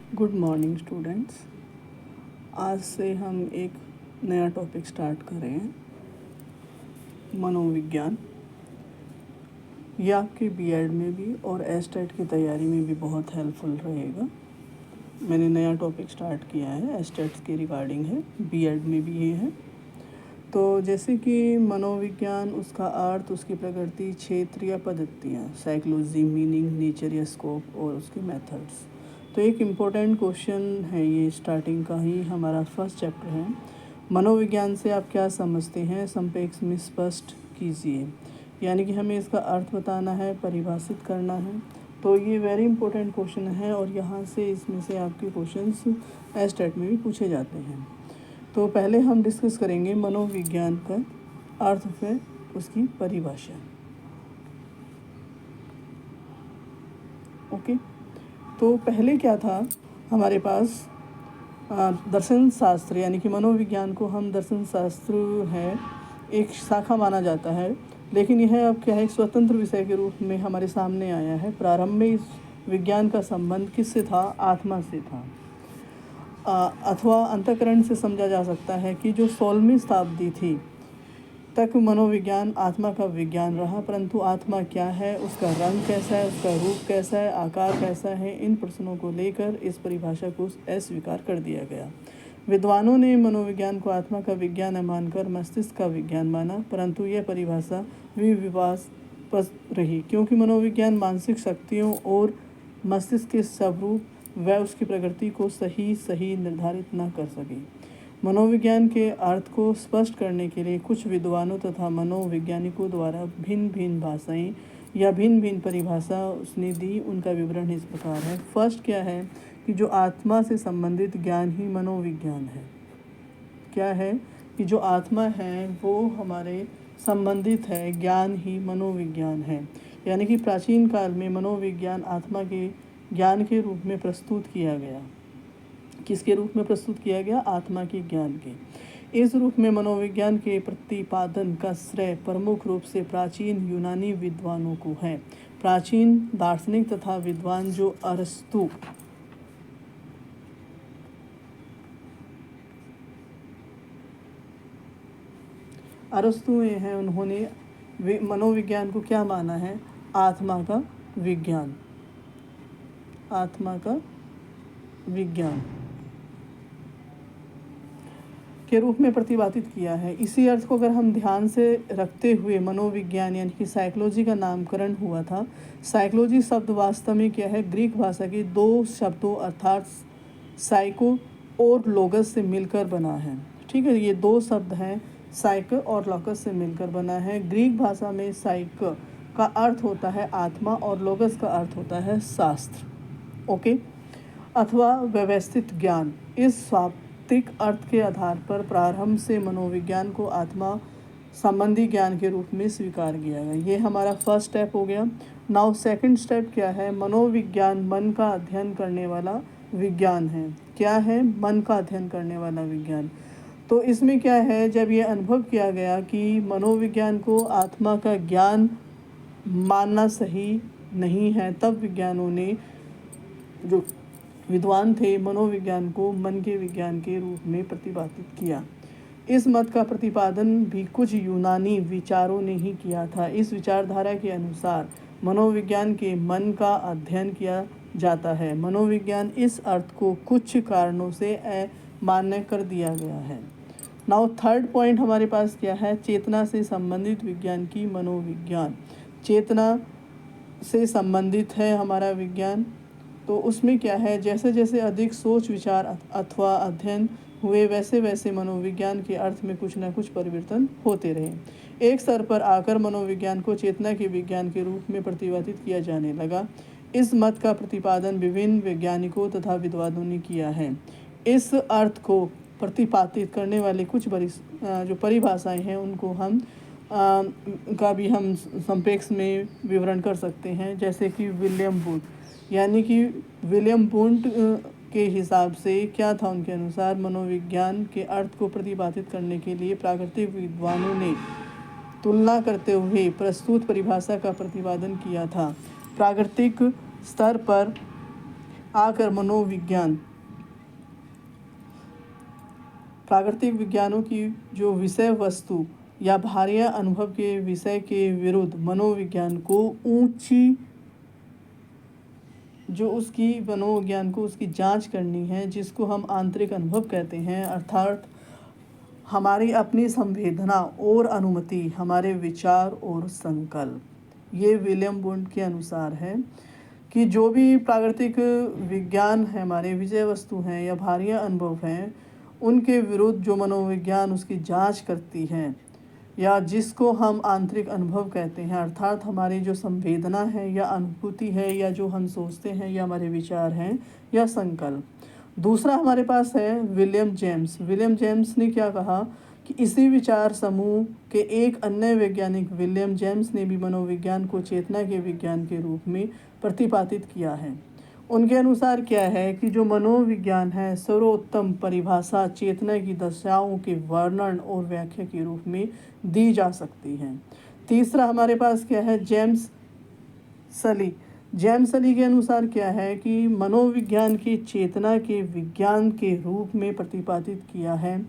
Good morning students. आज से हम एक नया टॉपिक स्टार्ट कर रहे हैं, मनोविज्ञान। ये आपके बीएड में भी और एस्टेट की तैयारी में भी बहुत हेल्पफुल रहेगा। मैंने नया टॉपिक स्टार्ट किया है, एस्टेट्स के रिगार्डिंग है, बीएड में भी ये है। तो जैसे कि मनोविज्ञान, उसका अर्थ, उसकी प्रकृति, क्षेत्र या पद्धतियाँ, साइकोलॉजी, मीनिंग, नेचर या स्कोप और उसके मेथड्स। तो एक इम्पोर्टेंट क्वेश्चन है, ये स्टार्टिंग का ही हमारा फर्स्ट चैप्टर है। मनोविज्ञान से आप क्या समझते हैं, संक्षेप में स्पष्ट कीजिए। यानी कि हमें इसका अर्थ बताना है, परिभाषित करना है। तो ये वेरी इंपॉर्टेंट क्वेश्चन है और यहाँ से इसमें से आपके क्वेश्चंस एस्टेट में भी पूछे जाते हैं। तो पहले हम डिस्कस करेंगे मनोविज्ञान का अर्थ, फिर उसकी परिभाषा। ओके, तो पहले क्या था हमारे पास, दर्शन शास्त्र, यानी कि मनोविज्ञान को हम दर्शन शास्त्र है, एक शाखा माना जाता है। लेकिन यह अब क्या है, एक स्वतंत्र विषय के रूप में हमारे सामने आया है। प्रारंभ में इस विज्ञान का संबंध किससे था? आत्मा से था, अथवा अंतःकरण से समझा जा सकता है कि जो 16वीं शताब्दी थी तक मनोविज्ञान आत्मा का विज्ञान रहा। परंतु आत्मा क्या है, उसका रंग कैसा है, उसका रूप कैसा है, आकार कैसा है, इन प्रश्नों को लेकर इस परिभाषा को अस्वीकार कर दिया गया। विद्वानों ने मनोविज्ञान को आत्मा का विज्ञान मानकर मस्तिष्क का विज्ञान माना, परंतु यह परिभाषा विवादास्पद रही, क्योंकि मनोविज्ञान मानसिक शक्तियों और मस्तिष्क के स्वरूप व उसकी प्रकृति को सही निर्धारित न कर सके। मनोविज्ञान के अर्थ को स्पष्ट करने के लिए कुछ विद्वानों तथा मनोवैज्ञानिकों द्वारा भिन्न भिन्न भाषाएं या भिन्न भिन्न परिभाषा उसने दी। उनका विवरण इस प्रकार है। फर्स्ट क्या है कि जो आत्मा से संबंधित ज्ञान ही मनोविज्ञान है। क्या है कि जो आत्मा है वो हमारे संबंधित है, ज्ञान ही मनोविज्ञान है। यानी कि प्राचीन काल में मनोविज्ञान आत्मा के ज्ञान के रूप में प्रस्तुत किया गया। किसके रूप में प्रस्तुत किया गया? आत्मा के ज्ञान के। इस रूप में मनोविज्ञान के प्रतिपादन का श्रेय प्रमुख रूप से प्राचीन यूनानी विद्वानों को है। प्राचीन दार्शनिक तथा विद्वान जो अरस्तु हैं, उन्होंने मनोविज्ञान को क्या माना है? आत्मा का विज्ञान, आत्मा का विज्ञान के रूप में प्रतिपादित किया है। इसी अर्थ को अगर हम ध्यान से रखते हुए मनोविज्ञान यानी कि साइकोलॉजी का नामकरण हुआ था। साइकोलॉजी शब्द वास्तव में क्या है? ग्रीक भाषा के दो शब्दों अर्थात साइको और लोगस से मिलकर बना है। ठीक है, ये दो शब्द हैं, साइको और लोगस से मिलकर बना है। ग्रीक भाषा में साइको का अर्थ होता है आत्मा और लोगस का अर्थ होता है शास्त्र, ओके, अथवा व्यवस्थित ज्ञान। इस शाब्दिक अर्थ के आधार पर प्रारंभ से मनोविज्ञान को आत्मा संबंधी ज्ञान के रूप में स्वीकार किया गया। ये हमारा फर्स्ट स्टेप हो गया। नाउ सेकंड स्टेप क्या है? मनोविज्ञान मन का अध्ययन करने वाला विज्ञान है। क्या है? मन का अध्ययन करने वाला विज्ञान। तो इसमें क्या है, जब ये अनुभव किया गया कि मनोविज्ञान को आत्मा का ज्ञान मानना सही नहीं है, तब विज्ञानों ने, जो विद्वान थे, मनोविज्ञान को मन के विज्ञान के रूप में प्रतिपादित किया। इस मत का प्रतिपादन भी कुछ यूनानी विचारों ने ही किया था। इस विचारधारा के अनुसार मनोविज्ञान के मन का अध्ययन किया जाता है। मनोविज्ञान इस अर्थ को कुछ कारणों से अमान्य कर दिया गया है। नाउ थर्ड पॉइंट हमारे पास क्या है? चेतना से संबंधित विज्ञान की मनोविज्ञान। चेतना से संबंधित है हमारा विज्ञान। तो उसमें क्या है, जैसे जैसे अधिक सोच विचार अथवा अध्ययन हुए, वैसे वैसे मनोविज्ञान के अर्थ में कुछ न कुछ परिवर्तन होते रहे। एक स्तर पर आकर मनोविज्ञान को चेतना के विज्ञान के रूप में प्रतिपादित किया जाने लगा। इस मत का प्रतिपादन विभिन्न वैज्ञानिकों तथा विद्वानों ने किया है। इस अर्थ को प्रतिपादित करने वाले कुछ जो परिभाषाएं हैं उनको हम का भी हम संक्षेप में विवरण कर सकते हैं। जैसे कि विलियम वुड, यानी कि विलियम वुड के हिसाब से क्या था, उनके अनुसार मनोविज्ञान के अर्थ को प्रतिपादित करने के लिए प्राकृतिक विद्वानों ने तुलना करते हुए प्रस्तुत परिभाषा का प्रतिपादन किया था। प्राकृतिक स्तर पर आकर मनोविज्ञान प्राकृतिक विज्ञानों की जो विषय वस्तु या बाह्य अनुभव के विषय के विरुद्ध मनोविज्ञान को ऊंची जो उसकी मनोविज्ञान को उसकी जांच करनी है, जिसको हम आंतरिक अनुभव कहते हैं, अर्थात हमारी अपनी संवेदना और अनुमति, हमारे विचार और संकल्प। ये विलियम वुंड के अनुसार है कि जो भी प्राकृतिक विज्ञान है, हमारे विषय वस्तु हैं या बाह्य अनुभव हैं, उनके विरुद्ध जो मनोविज्ञान उसकी जांच करती है या जिसको हम आंतरिक अनुभव कहते हैं, अर्थात हमारी जो संवेदना है या अनुभूति है या जो हम सोचते हैं या हमारे विचार हैं या संकल्प। दूसरा हमारे पास है विलियम जेम्स। विलियम जेम्स ने क्या कहा कि इसी विचार समूह के एक अन्य वैज्ञानिक विलियम जेम्स ने भी मनोविज्ञान को चेतना के विज्ञान के रूप में प्रतिपादित किया है। उनके अनुसार क्या है कि जो मनोविज्ञान है, सर्वोत्तम परिभाषा चेतना की दशाओं के वर्णन और व्याख्या के रूप में दी जा सकती है। तीसरा हमारे पास क्या है, जेम्स सली के अनुसार क्या है कि मनोविज्ञान की चेतना के विज्ञान के रूप में प्रतिपादित किया है।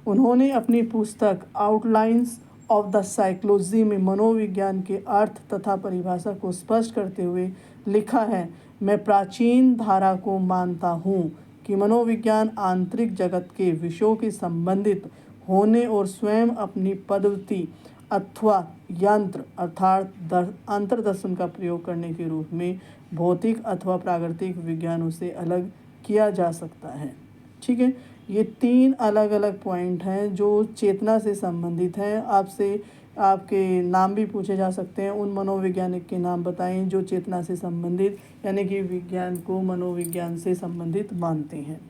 उन्होंने अपनी पुस्तक आउटलाइंस ऑफ द साइकोलॉजी में मनोविज्ञान के अर्थ तथा परिभाषा को स्पष्ट करते हुए लिखा है, मैं प्राचीन धारा को मानता हूँ कि मनोविज्ञान आंतरिक जगत के विषयों के संबंधित होने और स्वयं अपनी पद्धति अथवा यंत्र अर्थात अंतर्दर्शन का प्रयोग करने के रूप में भौतिक अथवा प्राकृतिक विज्ञानों से अलग किया जा सकता है। ठीक है, ये 3 अलग अलग पॉइंट हैं जो चेतना से संबंधित हैं। आपसे आपके नाम भी पूछे जा सकते हैं। उन मनोवैज्ञानिक के नाम बताएं जो चेतना से संबंधित यानी कि विज्ञान को मनोविज्ञान से संबंधित मानते हैं।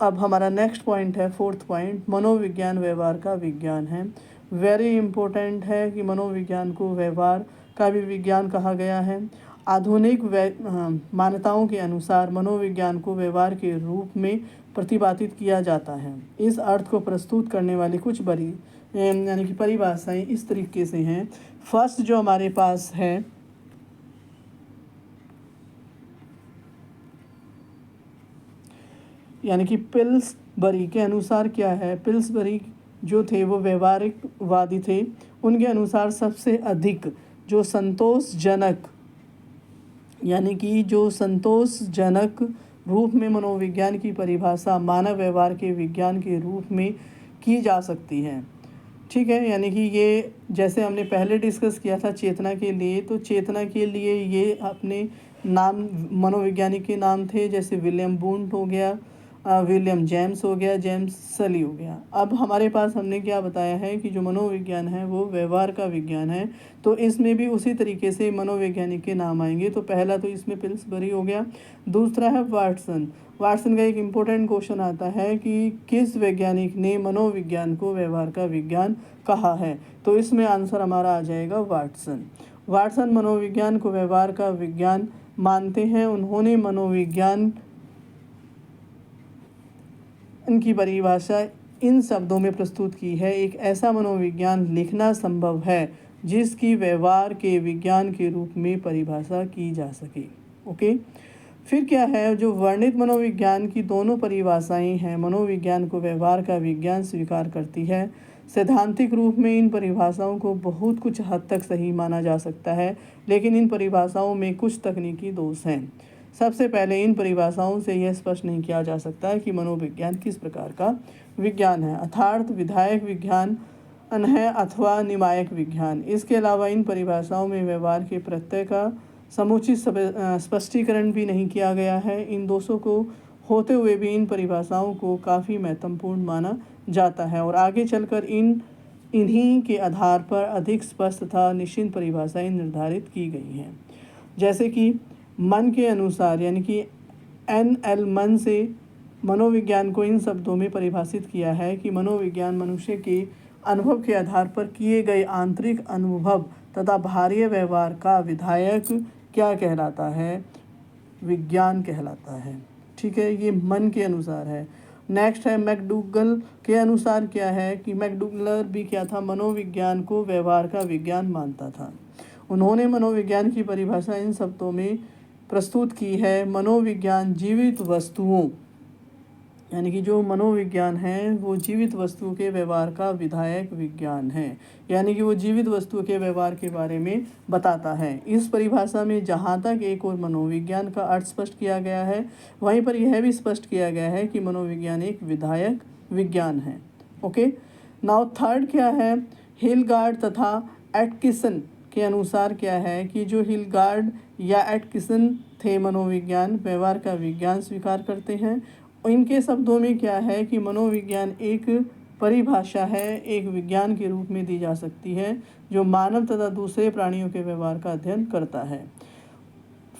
अब हमारा नेक्स्ट पॉइंट है, 4th पॉइंट, मनोविज्ञान व्यवहार का विज्ञान है। वेरी इम्पोर्टेंट है कि मनोविज्ञान को व्यवहार का भी विज्ञान कहा गया है। आधुनिक मान्यताओं के अनुसार मनोविज्ञान को व्यवहार के रूप में प्रतिपादित किया जाता है। इस अर्थ को प्रस्तुत करने वाली कुछ बड़ी यानी कि परिभाषाएं इस तरीके से हैं। फर्स्ट जो हमारे पास है यानी कि पिल्सबरी के अनुसार क्या है, पिल्सबरी जो थे वो व्यवहारिकवादी थे। उनके अनुसार सबसे अधिक जो संतोषजनक यानी कि जो संतोषजनक रूप में मनोविज्ञान की परिभाषा मानव व्यवहार के विज्ञान के रूप में की जा सकती है। ठीक है, यानी कि ये जैसे हमने पहले डिस्कस किया था चेतना के लिए, तो चेतना के लिए ये अपने नाम मनोवैज्ञानिक के नाम थे, जैसे विलियम वुंड हो गया, विलियम जेम्स हो गया, जेम्स सली हो गया। अब हमारे पास हमने क्या बताया है कि जो मनोविज्ञान है वो व्यवहार का विज्ञान है, तो इसमें भी उसी तरीके से मनोवैज्ञानिक के नाम आएंगे। तो पहला तो इसमें पिल्सबरी हो गया। दूसरा है वाटसन का एक इम्पोर्टेंट क्वेश्चन आता है कि किस वैज्ञानिक ने मनोविज्ञान को व्यवहार का विज्ञान कहा है, तो इसमें आंसर हमारा आ जाएगा वाटसन मनोविज्ञान को व्यवहार का विज्ञान मानते हैं। उन्होंने मनोविज्ञान इनकी परिभाषा इन शब्दों में प्रस्तुत की है, एक ऐसा मनोविज्ञान लिखना संभव है जिसकी व्यवहार के विज्ञान के रूप में परिभाषा की जा सके। ओके, फिर क्या है, जो वर्णित मनोविज्ञान की दोनों परिभाषाएं हैं मनोविज्ञान को व्यवहार का विज्ञान स्वीकार करती है। सैद्धांतिक रूप में इन परिभाषाओं को बहुत कुछ हद तक सही माना जा सकता है, लेकिन इन परिभाषाओं में कुछ तकनीकी दोष हैं। सबसे पहले इन परिभाषाओं से यह स्पष्ट नहीं किया जा सकता है कि मनोविज्ञान किस प्रकार का विज्ञान है, अर्थात विधायक विज्ञान है अथवा निमायक विज्ञान। इसके अलावा इन परिभाषाओं में व्यवहार के प्रत्यय का समुचित स्पष्टीकरण भी नहीं किया गया है। इन दोषों को होते हुए भी इन परिभाषाओं को काफ़ी महत्वपूर्ण माना जाता है और आगे चलकर इन्हीं के आधार पर अधिक स्पष्ट तथा निश्चित परिभाषाएं निर्धारित की गई हैं। जैसे कि मन के अनुसार यानी कि NL मन से मनोविज्ञान को इन शब्दों में परिभाषित किया है कि मनोविज्ञान मनुष्य के अनुभव के आधार पर किए गए आंतरिक अनुभव तथा बाह्य व्यवहार का विधायक क्या कहलाता है, विज्ञान कहलाता है। ठीक है, ये मन के अनुसार है। नेक्स्ट है मैकडूगल के अनुसार क्या है कि मैकडूगलर भी क्या था, मनोविज्ञान को व्यवहार का विज्ञान मानता था। उन्होंने मनोविज्ञान की परिभाषा इन शब्दों में प्रस्तुत की है मनोविज्ञान जीवित वस्तुओं, यानी कि जो मनोविज्ञान है वो जीवित वस्तुओं के व्यवहार का विधायक विज्ञान है, यानी कि वो जीवित वस्तुओं के व्यवहार के बारे में बताता है। इस परिभाषा में जहाँ तक एक और मनोविज्ञान का अर्थ स्पष्ट किया गया है, वहीं पर यह भी स्पष्ट किया गया है कि मनोविज्ञान एक विधायक विज्ञान है। ओके, नाउ थर्ड क्या है, हिलगार्ड तथा एटकिसन के अनुसार क्या है कि जो हिलगार्ड या एटकिसन थे मनोविज्ञान व्यवहार का विज्ञान स्वीकार करते हैं। इनके शब्दों में क्या है कि मनोविज्ञान एक परिभाषा है, एक विज्ञान के रूप में दी जा सकती है जो मानव तथा दूसरे प्राणियों के व्यवहार का अध्ययन करता है।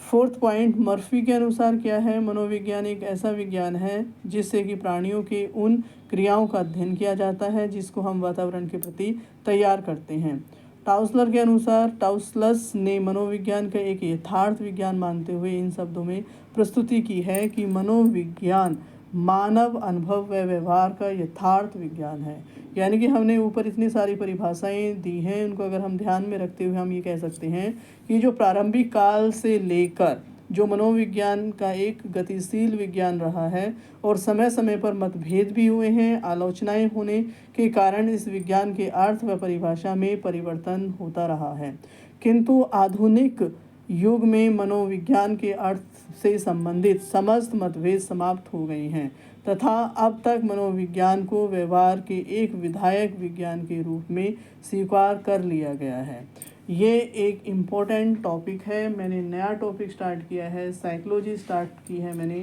फोर्थ पॉइंट, मर्फी के अनुसार क्या है, मनोविज्ञान एक ऐसा विज्ञान है जिससे कि प्राणियों के उन क्रियाओं का अध्ययन किया जाता है जिसको हम वातावरण के प्रति तैयार करते हैं। टाउसलर के अनुसार, टाउसलस ने मनोविज्ञान का एक यथार्थ विज्ञान मानते हुए इन शब्दों में प्रस्तुति की है कि मनोविज्ञान मानव अनुभव व व्यवहार का यथार्थ विज्ञान है। यानी कि हमने ऊपर इतनी सारी परिभाषाएं दी हैं, उनको अगर हम ध्यान में रखते हुए हम ये कह सकते हैं कि जो प्रारंभिक काल से लेकर जो मनोविज्ञान का एक गतिशील विज्ञान रहा है और समय समय पर मतभेद भी हुए हैं, आलोचनाएं होने के कारण इस विज्ञान के अर्थ व परिभाषा में परिवर्तन होता रहा है, किंतु आधुनिक युग में मनोविज्ञान के अर्थ से संबंधित समस्त मतभेद समाप्त हो गए हैं तथा अब तक मनोविज्ञान को व्यवहार के एक विधायक विज्ञान के रूप में स्वीकार कर लिया गया है। ये एक इम्पोर्टेंट टॉपिक है। मैंने नया टॉपिक स्टार्ट किया है, साइकोलॉजी स्टार्ट की है मैंने,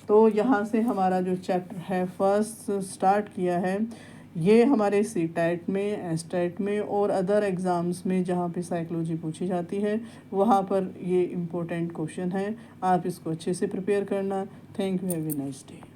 तो यहाँ से हमारा जो चैप्टर है फर्स्ट स्टार्ट किया है। ये हमारे सीटेट में, एस्टेट में और अदर एग्ज़ाम्स में जहाँ पे साइकोलॉजी पूछी जाती है वहाँ पर ये इम्पोर्टेंट क्वेश्चन है। आप इसको अच्छे से प्रिपेयर करना। Thank you, have a nice day.